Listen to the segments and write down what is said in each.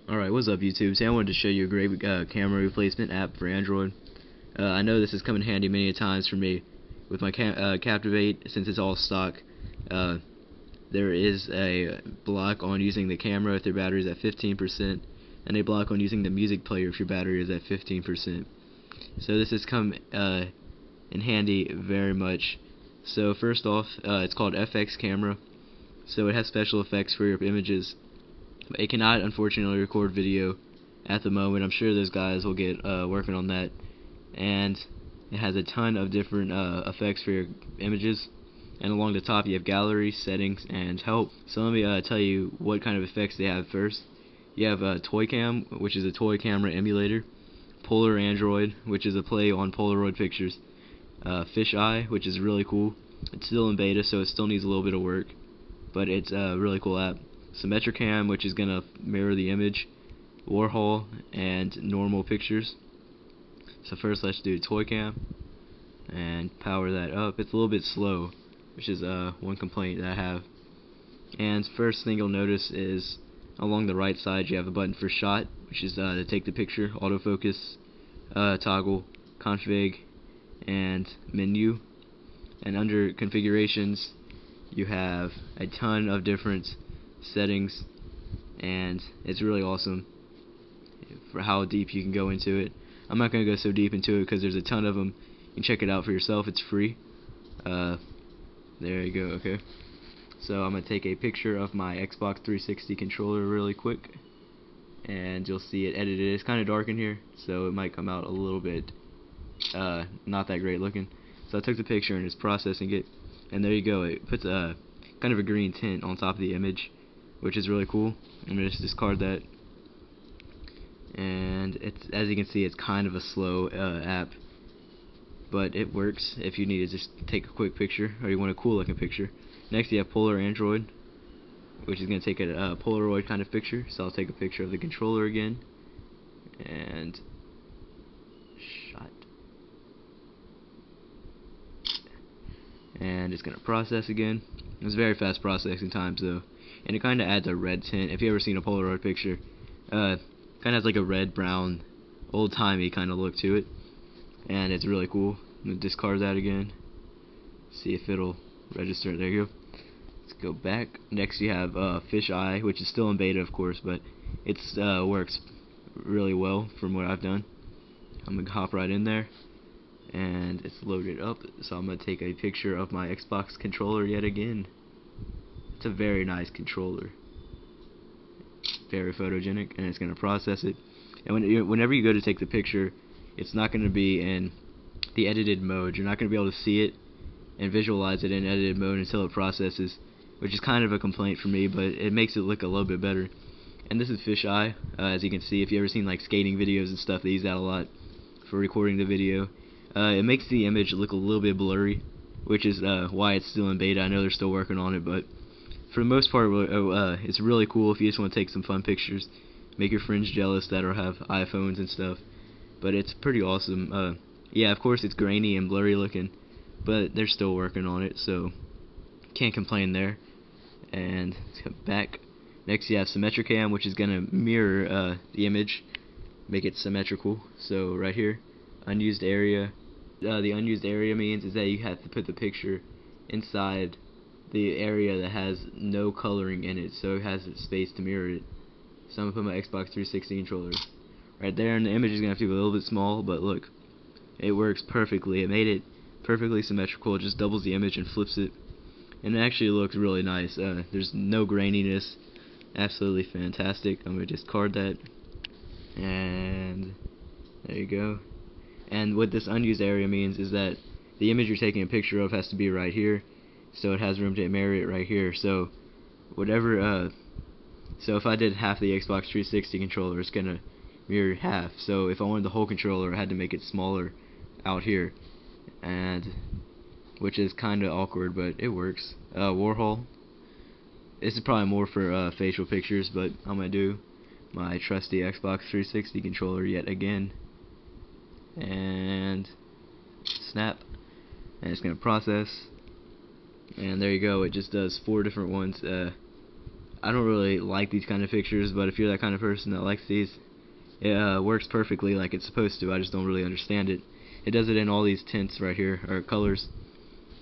Alright, what's up YouTube? Today I wanted to show you a great camera replacement app for Android. I know this has come in handy many times for me with my Captivate. Since it's all stock, there is a block on using the camera if your battery is at 15%, and a block on using the music player if your battery is at 15%. So this has come in handy very much. So first off, it's called Fxcamera. So it has special effects for your images. It cannot, unfortunately, record video at the moment. I'm sure those guys will get working on that. And it has a ton of different effects for your images. And along the top you have gallery, settings, and help. So let me tell you what kind of effects they have first. You have Toy Cam, which is a toy camera emulator. Polar Android, which is a play on Polaroid pictures. Fisheye, which is really cool. It's still in beta, so it still needs a little bit of work, but it's a really cool app. Cam, which is going to mirror the image, Warhol, and normal pictures. So first let's do Toy Cam and power that up. It's a little bit slow, which is one complaint that I have. And first thing you'll notice is along the right side you have a button for shot, which is to take the picture, autofocus, toggle, config, and menu. And under configurations you have a ton of different settings, and it's really awesome for how deep you can go into it. I'm not going to go so deep into it because there's a ton of them. You can check it out for yourself. It's free. There you go. Okay, so I'm going to take a picture of my Xbox 360 controller really quick, and you'll see it edited. It's kind of dark in here, so it might come out a little bit not that great looking. So I took the picture and it's processing it, and there you go. It puts a kind of a green tint on top of the image, which is really cool. I'm going to just discard that. And it's, as you can see, it's kind of a slow app, but it works if you need to just take a quick picture or you want a cool looking picture. Next you have Polar Android, which is going to take a Polaroid kind of picture. So I'll take a picture of the controller again and shot, and it's going to process again. It's very fast processing times though, and it kind of adds a red tint. If you ever seen a Polaroid picture, kind of has like a red brown old-timey kind of look to it, and it's really cool. I'm going to discard that again, see if it'll register. There you go. Let's go back. Next you have Fisheye, which is still in beta of course, but it works really well from what I've done. I'm going to hop right in there, and it's loaded up. So I'm going to take a picture of my Xbox controller yet again. It's a very nice controller, very photogenic, and it's going to process it. And whenever you go to take the picture, it's not going to be in the edited mode. You're not going to be able to see it and visualize it in edited mode until it processes, which is kind of a complaint for me, but it makes it look a little bit better. And this is Fisheye. As you can see, if you ever seen like skating videos and stuff, they use that a lot for recording the video. It makes the image look a little bit blurry, which is why it's still in beta. I know they're still working on it, but for the most part, it's really cool if you just want to take some fun pictures, make your friends jealous that have iPhones and stuff. But it's pretty awesome. Yeah, of course it's grainy and blurry looking, but they're still working on it, so can't complain there. And let's go back. Next you have Cam, which is going to mirror the image, make it symmetrical. So right here, unused area. The unused area means is that you have to put the picture inside the area that has no coloring in it, so it has space to mirror it. So I'm going to put my Xbox 360 controller right there, and the image is going to have to be a little bit small, but look, it works perfectly. It made it perfectly symmetrical. It just doubles the image and flips it, and it actually looks really nice. There's no graininess. Absolutely fantastic. I'm going to discard that, and there you go. And what this unused area means is that the image you're taking a picture of has to be right here, so it has room to mirror it right here. So whatever, so if I did half the Xbox 360 controller, it's gonna mirror half. So if I wanted the whole controller, I had to make it smaller out here, and which is kind of awkward, but it works. Warhol. This is probably more for facial pictures, but I'm gonna do my trusty Xbox 360 controller yet again, and snap, and it's gonna process. And there you go, it just does 4 different ones. I don't really like these kind of pictures, but if you're that kind of person that likes these, it works perfectly like it's supposed to. I just don't really understand it. It does it in all these tints right here, or colors,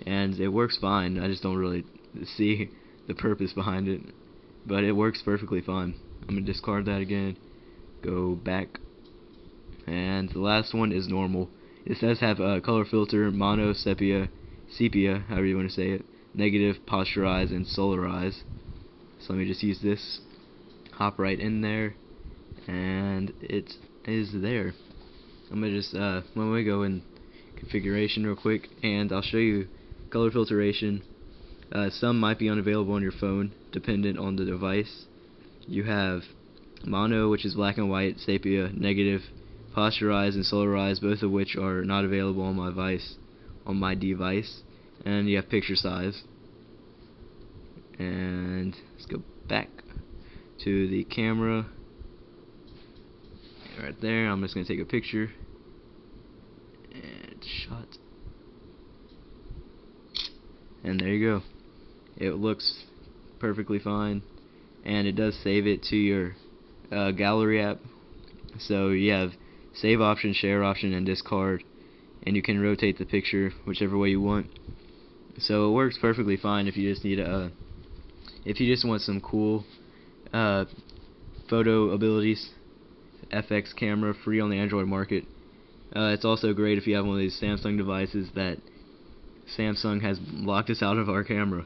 and it works fine. I just don't really see the purpose behind it, but it works perfectly fine. I'm gonna discard that again, go back, and the last one is normal. It says have a color filter, mono, sepia, however you want to say it, negative, posterize, and solarize. So let me just use this, hop right in there, and it is there. I'm gonna just when we go in configuration real quick, and I'll show you color filtration. Some might be unavailable on your phone, dependent on the device. You have mono, which is black and white, sepia, negative, posterize, and solarize, both of which are not available on my device. And you have picture size. And let's go back to the camera. Right there, I'm just going to take a picture. And shot. And there you go. It looks perfectly fine. And it does save it to your gallery app. So you have save option, share option, and discard. And you can rotate the picture whichever way you want. So it works perfectly fine if you just need if you just want some cool photo abilities. Fxcamera, free on the Android market. It's also great if you have one of these Samsung devices that Samsung has locked us out of our camera,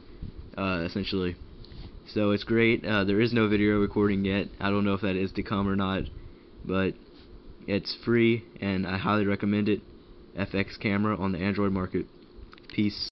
essentially. So it's great. There is no video recording yet. I don't know if that is to come or not, but it's free and I highly recommend it. Fxcamera on the Android market. Peace.